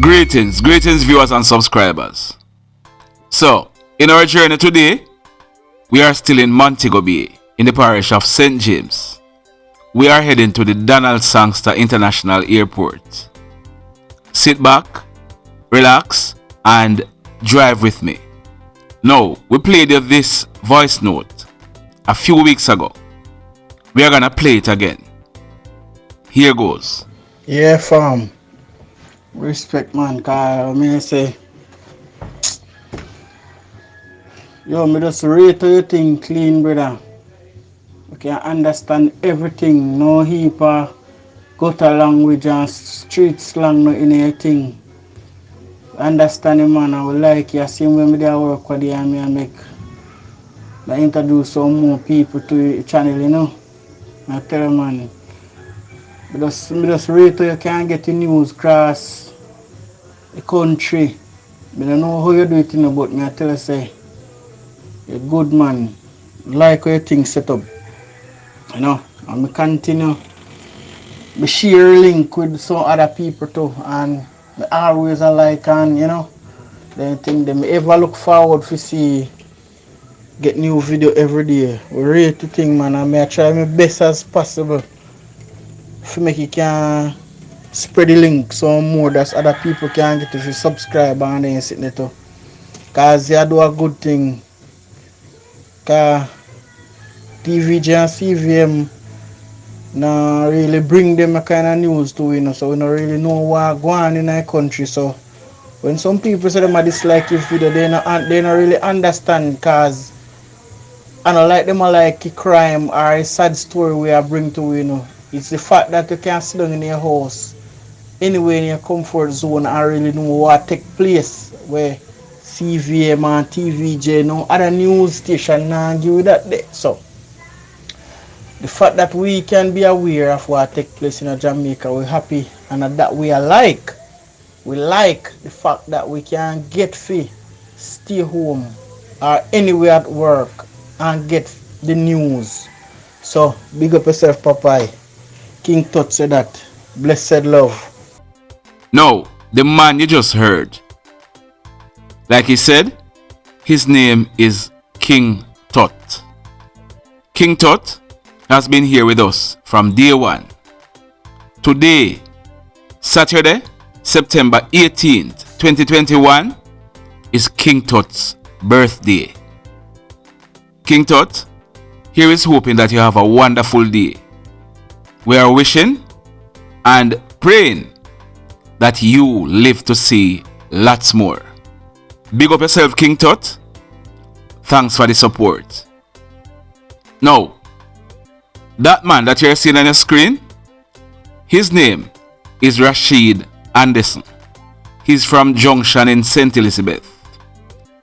Greetings viewers and subscribers. So, in our journey today, we are still in Montego Bay, in the parish of St. James. We are heading to the Donald Sangster International Airport. Sit back, relax, and drive with me. Now, we played this voice note a few weeks ago. We are gonna play it again. Here goes. Yeah, fam. Respect, man. Cause I say, yo, me just rate your thing clean, brother. You can understand everything. No heap of gutter language and street slang no in your thing. Understand it, man. I would like you. See when me there work with you and me make. I introduce some more people to the channel, you know. I tell you, man. Me just rate you can get the news across the country. I don't know how you do it, but me I tell you, say, you're good, man. Like how your thing set up. You know, and me continue. Me share link with some other people too. And me always like, and you know, they think they may ever look forward to see get new video every day. We rate the thing, man, and I try my best as possible to make it can spread the link so more that other people can get if you subscribe and then sit there too. Cause they do a good thing. Cause TVJ and CVM now really bring them a kind of news to you know, so we don't really know what going on in our country. So when some people say them dislike this video, they don't really understand, cause I don't like them like a crime or a sad story we are bring to you know. It's the fact that you can sit down in your house, anywhere in your comfort zone, and really know what take place. Where CVM and TVJ, no other news station now give you that day. So the fact that we can be aware of what take place in Jamaica, we're happy, and that we are like. We like the fact that we can get free, stay home, or anywhere at work and get the news. So big up yourself, Popeye. King Tut said that. Blessed love. No, the man you just heard. Like he said, his name is King Tut. King Tut has been here with us from day one. Today, Saturday, September 18th, 2021, is King Tut's birthday. King Tut, here is hoping that you have a wonderful day. We are wishing and praying that you live to see lots more. Big up yourself, King Tut. Thanks for the support. Now, that man that you're seeing on your screen, his name is Rashid Anderson. He's from Junction in St. Elizabeth.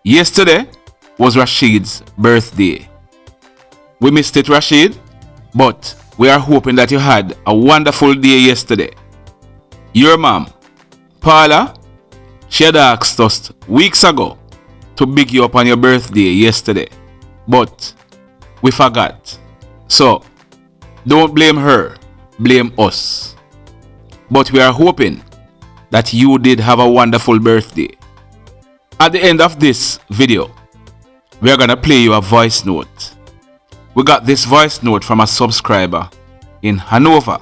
Yesterday was Rashid's birthday. We missed it, Rashid, but we are hoping that you had a wonderful day yesterday. Your mom, Paula, she had asked us weeks ago to big you up on your birthday yesterday, but we forgot. So, don't blame her, blame us. But we are hoping that you did have a wonderful birthday. At the end of this video, we are gonna play you a voice note. We got this voice note from a subscriber in Hanover.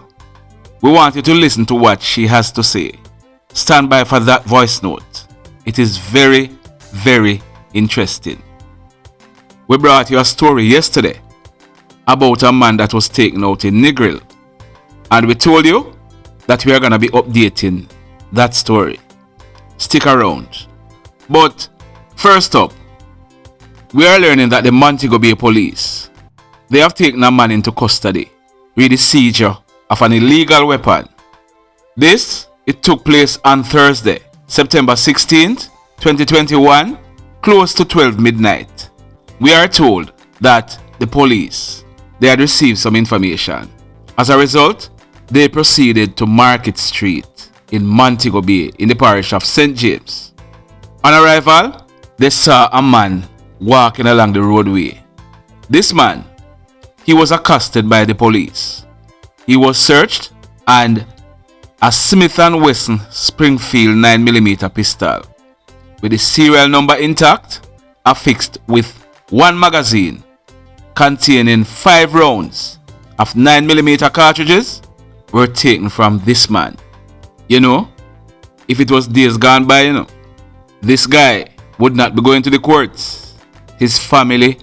We want you to listen to what she has to say. Stand by for that voice note. It is very, very interesting. We brought you a story yesterday about a man that was taken out in Negril, and we told you that we are going to be updating that story. Stick around. But first up, we are learning that the Montego Bay police, they have taken a man into custody with the seizure of an illegal weapon. This, it took place on Thursday, September 16th, 2021, close to 12 midnight. We are told that the police, they had received some information. As a result, they proceeded to Market Street in Montego Bay in the parish of St. James. On arrival, they saw a man walking along the roadway. This man, he was accosted by the police. He was searched and a Smith & Wesson Springfield 9mm pistol with the serial number intact, affixed with one magazine containing 5 rounds of 9mm cartridges were taken from this man. You know, if it was days gone by, this guy would not be going to the courts. His family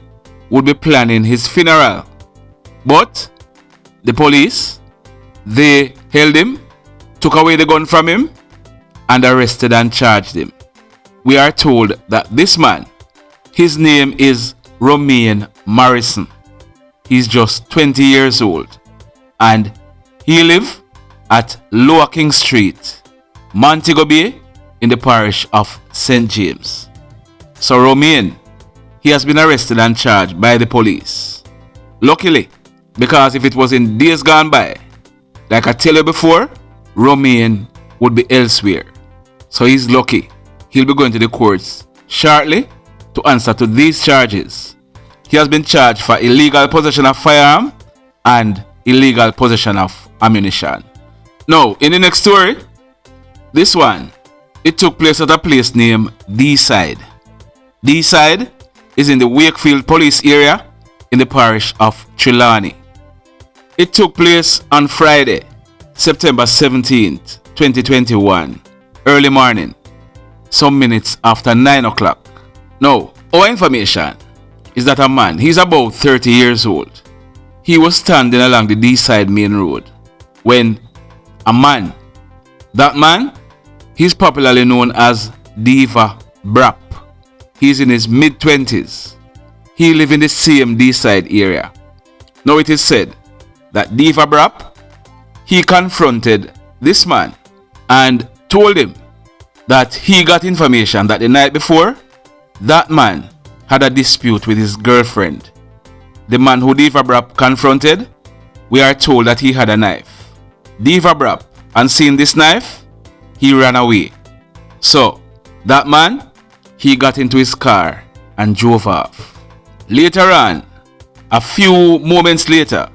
would be planning his funeral. But the police, they held him, took away the gun from him, and arrested and charged him. We are told that this man, his name is Romaine Morrison. He's just 20 years old, and he lives at Lower King Street, Montego Bay, in the parish of St. James. So Romaine, he has been arrested and charged by the police. Luckily, because if it was in days gone by, like I tell you before, Romaine would be elsewhere. So he's lucky. He'll be going to the courts shortly to answer to these charges. He has been charged for illegal possession of firearm and illegal possession of ammunition. Now, in the next story, this one, it took place at a place named D-Side. D-Side is in the Wakefield police area in the parish of Trelawney. It took place on Friday, September 17th, 2021, early morning, some minutes after 9 o'clock. Now, our information is that a man, he's about 30 years old. He was standing along the D-Side main road when a man, that man, he's popularly known as Diva Brap. He's in his mid-20s. He lives in the same D-Side area. Now it is said that Diva Brap, he confronted this man and told him that he got information that the night before, that man had a dispute with his girlfriend. The man who Diva Brap confronted, we are told that he had a knife. Diva Brap, and seeing this knife, he ran away. So, that man, he got into his car and drove off. Later on, a few moments later,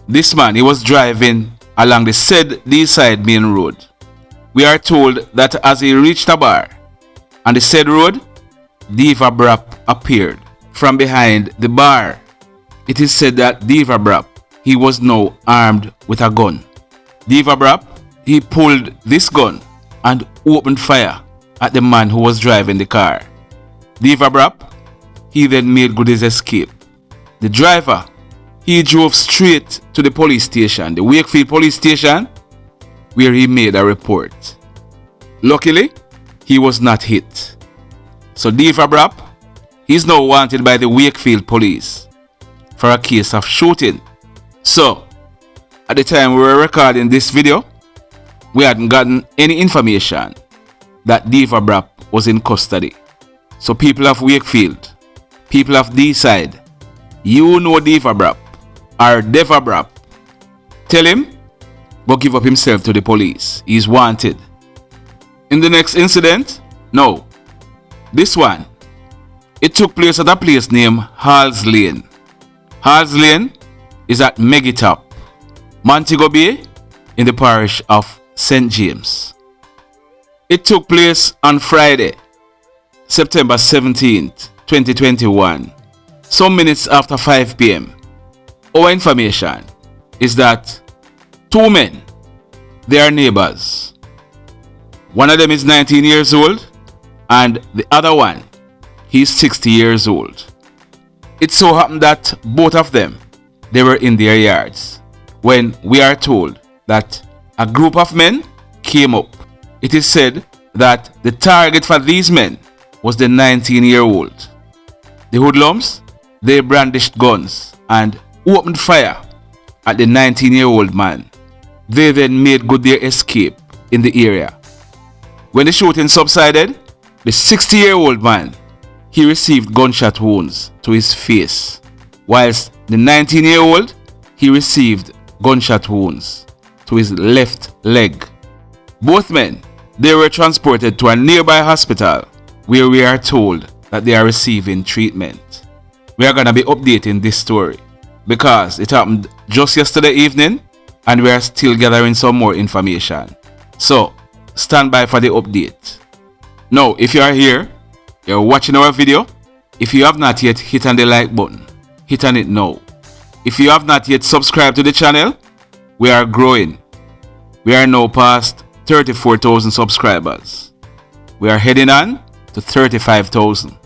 this man, he was driving along the said D-Side main road. We are told that as he reached a bar on the said road, Diva Brap appeared from behind the bar. It is said that Diva Brap, he was now armed with a gun. Diva Brap, he pulled this gun and opened fire at the man who was driving the car. Diva Brap, he then made good his escape. The driver, he drove straight to the police station, the Wakefield police station, where he made a report. Luckily, he was not hit. So Diva Brap, he's now wanted by the Wakefield police for a case of shooting. So, at the time we were recording this video, we hadn't gotten any information that Diva Brap was in custody. So people of Wakefield, people of D-Side, you know Diva Brap or Deva Brap, tell him, but give up himself to the police. He's wanted. In the next incident, no, this one, it took place at a place named Halls Lane. Halls Lane is at Megitop, Montego Bay, in the parish of St. James. It took place on Friday, September 17th, 2021, some minutes after 5 p.m. Our information is that 2 men, they are neighbors. One of them is 19 years old and the other one, he's 60 years old. It so happened that both of them, they were in their yards when we are told that a group of men came up. It is said that the target for these men was the 19-year-old. The hoodlums, they brandished guns and opened fire at the 19-year-old man. They then made good their escape in the area. When the shooting subsided, the 60-year-old man, he received gunshot wounds to his face, whilst the 19-year-old, he received gunshot wounds to his left leg. Both men, they were transported to a nearby hospital where we are told that they are receiving treatment. We are going to be updating this story because it happened just yesterday evening and we are still gathering some more information. So stand by for the update. Now, if you are here, you're watching our video. If you have not yet hit on the like button, hit on it now. If you have not yet subscribed to the channel, we are growing. We are now past 34,000 subscribers. We are heading on to 35,000.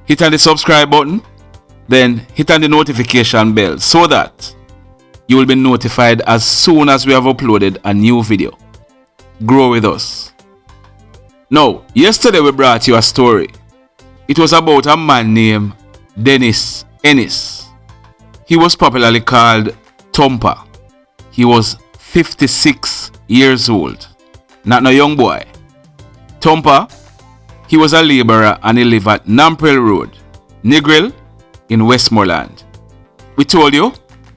Hit on the subscribe button, then hit on the notification bell so that you will be notified as soon as we have uploaded a new video. Grow with us. Now, yesterday we brought you a story. It was about a man named Dennis Ennis. He was popularly called Tompa. He was 56 years old. Not no young boy. Tompa, he was a laborer and he lived at Namprel Road, Negril in Westmoreland. We told you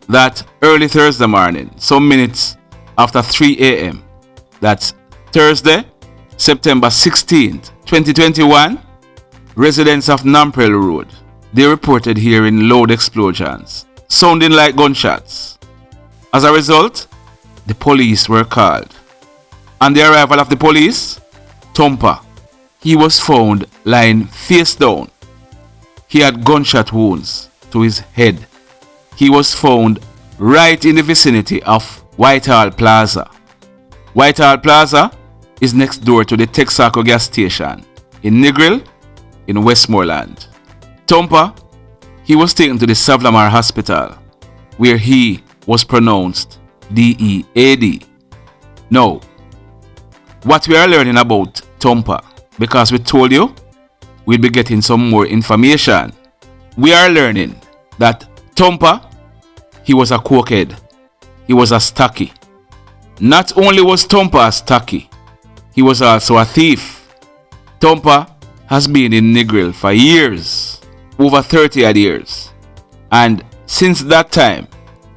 that early Thursday morning, some minutes after 3 a.m., that's Thursday, September 16th, 2021, residents of Namprel Road, they reported hearing loud explosions, sounding like gunshots. As a result, the police were called. On the arrival of the police, Tompa, he was found lying face down. He had gunshot wounds to his head. He was found right in the vicinity of Whitehall Plaza. Whitehall Plaza is next door to the Texaco gas station in Negril in Westmoreland. Tompa, he was taken to the Savlamar Hospital where he was pronounced DEAD. Now, what we are learning about Tompa, because we told you we'll be getting some more information, we are learning that Tompa, he was a cokehead. He was a stocky. Not only was Tompa a stocky, he was also a thief. Tompa has been in Negril for years, over 30 odd years, and since that time,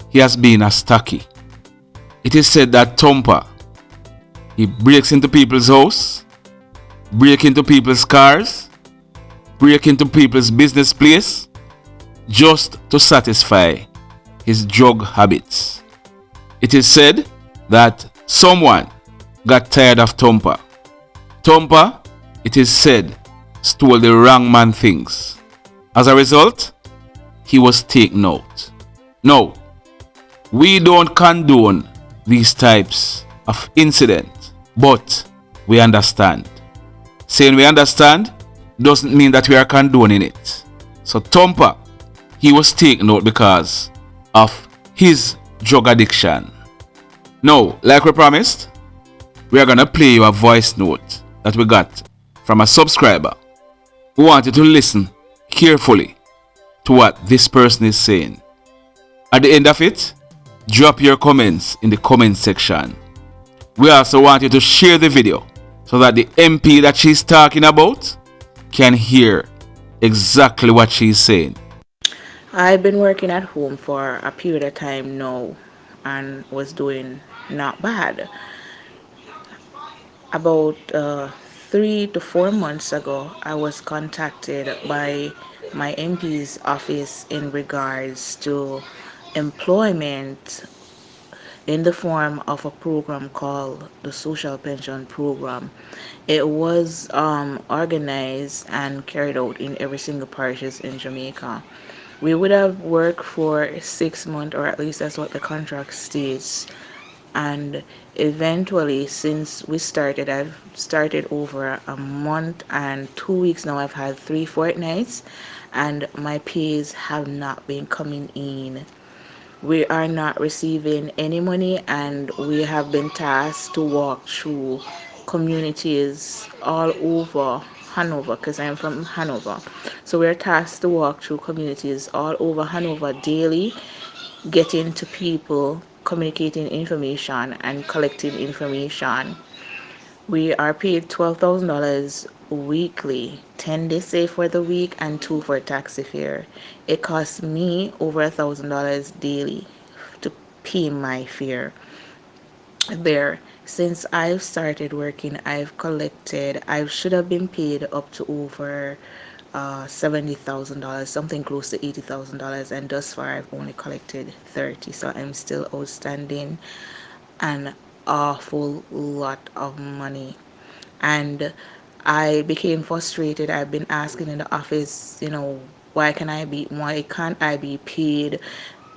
he has been a stocky. It is said that Tompa, he breaks into people's house, break into people's cars, break into people's business place, just to satisfy his drug habits. It is said that someone got tired of Tompa. Tompa, it is said, stole the wrong man things. As a result, he was taken out. Now, we don't condone these types of incidents, but we understand. Saying we understand doesn't mean that we are condoning it. So Tompa, he was taken out because of his drug addiction. Now, like we promised, we are going to play you a voice note that we got from a subscriber who wanted to listen carefully to what this person is saying. At the end of it, drop your comments in the comment section. We also want you to share the video so that the MP that she's talking about can hear exactly what she's saying. I've been working at home for a period of time now and was doing not bad. About 3 to 4 months ago, I was contacted by my MP's office in regards to employment in the form of a program called the Social Pension Program. It was organized and carried out in every single parishes in Jamaica. We would have worked for 6 months, or at least that's what the contract states. And eventually, since we started, I've started over a month and 2 weeks now. I've had 3 fortnights, and my pays have not been coming in. We are not receiving any money, and we have been tasked to walk through communities all over Hanover, because I'm from Hanover. So we're tasked to walk through communities all over Hanover daily, getting to people, communicating information, and collecting information. We are paid $12,000 weekly, 10 they say for the week and 2 for taxi fare. It costs me over $1,000 daily to pay my fare there. Since I've started working, I should have been paid up to over $70,000, something close to $80,000, and thus far I've only collected 30, so I'm still outstanding. And awful lot of money. And I became frustrated. I've been asking in the office, why can't I be paid?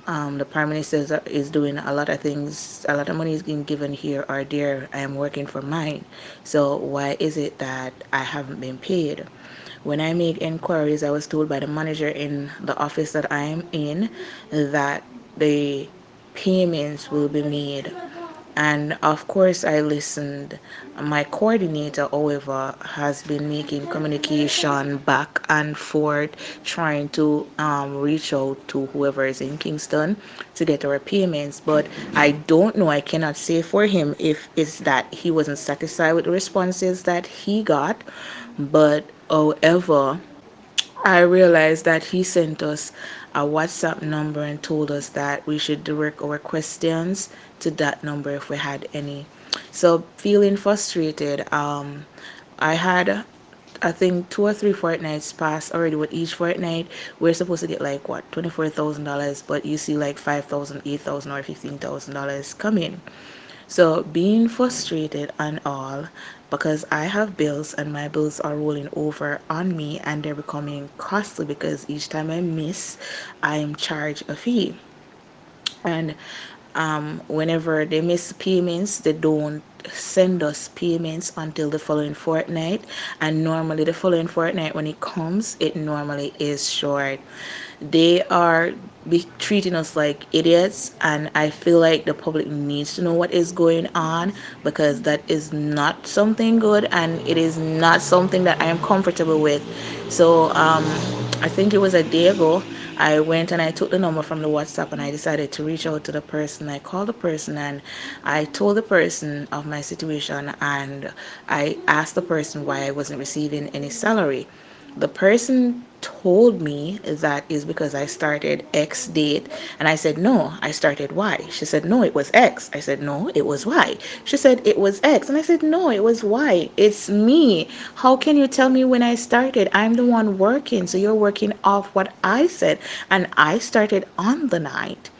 The prime minister is doing a lot of things. A lot of money is being given here or there. I am working for mine. So why is it that I haven't been paid? When I make inquiries, I was told by the manager in the office that I am in that the payments will be made, and of course I listened. My coordinator, however, has been making communication back and forth, trying to reach out to whoever is in Kingston to get our payments. But I don't know, I cannot say for him if it's that he wasn't satisfied with the responses that he got. But however, I realized that he sent us a WhatsApp number and told us that we should direct our questions to that number if we had any. So feeling frustrated, I had, I think, 2 or 3 fortnights passed already. With each fortnight, we're supposed to get like what, $24,000, but you see like 5,000, 8,000, or $15,000 come in. So being frustrated and all, because I have bills and my bills are rolling over on me and they're becoming costly because each time I miss, I am charged a fee. And whenever they miss payments, they don't send us payments until the following fortnight. And normally, the following fortnight, when it comes, it normally is short. They are treating us like idiots, and I feel like the public needs to know what is going on, because that is not something good and it is not something that I am comfortable with. So, I think it was a day ago, I went and I took the number from the WhatsApp and I decided to reach out to the person. I called the person and I told the person of my situation, and I asked the person why I wasn't receiving any salary. The person told me that is because I started X date, and I said no, I started Y. She said no, it was X. I said no, it was Y. She said it was X, and I said no, it was Y. It's me. How can you tell me when I started? I'm the one working, so you're working off what I said, and I started on the night.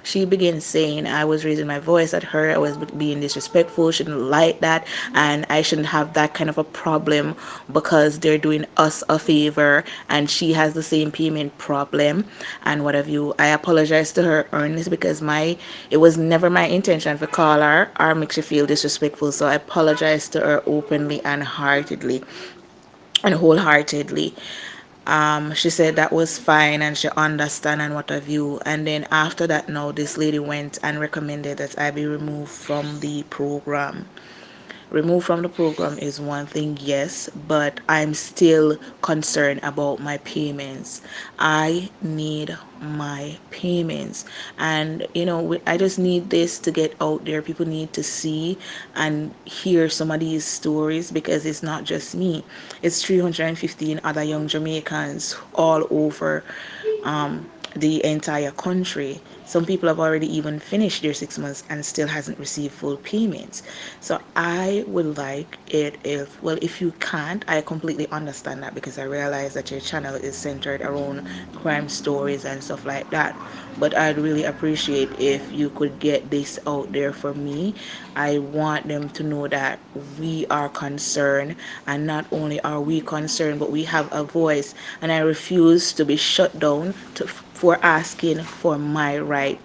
She began saying I was raising my voice at her, I was being disrespectful, she didn't like that, and I shouldn't have that kind of a problem because they're doing us a favor and she has the same payment problem and what have you. I apologized to her earnestly because it was never my intention to call her or make she feel disrespectful. So I apologized to her openly and heartedly and wholeheartedly. She said that was fine and she understand and what have you. And then after that, now this lady went and recommended that I be removed from the program. Removed from the program is one thing, yes, but I'm still concerned about my payments. I need my payments, and I just need this to get out there. People need to see and hear some of these stories, because it's not just me, it's 315 other young Jamaicans all over the entire country. Some people have already even finished their 6 months and still hasn't received full payments. So I would like it if, well, if you can't, I completely understand that, because I realize that your channel is centered around crime stories and stuff like that. But I'd really appreciate if you could get this out there for me. I want them to know that we are concerned, and not only are we concerned, but we have a voice, and I refuse to be shut down for asking for my right.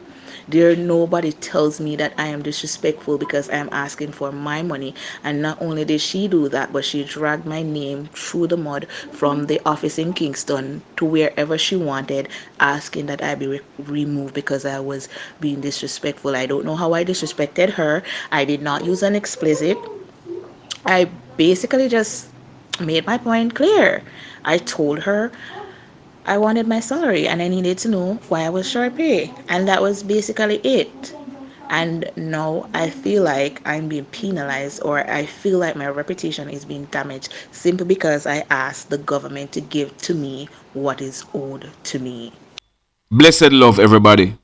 There, nobody tells me that I am disrespectful because I am asking for my money. And not only did she do that, but she dragged my name through the mud from the office in Kingston to wherever she wanted, asking that I be removed because I was being disrespectful. I don't know how I disrespected her. I did not use an explicit. I basically just made my point clear. I told her I wanted my salary and I needed to know why I was short pay. And that was basically it. And now I feel like I'm being penalized, or I feel like my reputation is being damaged simply because I asked the government to give to me what is owed to me. Blessed love, everybody.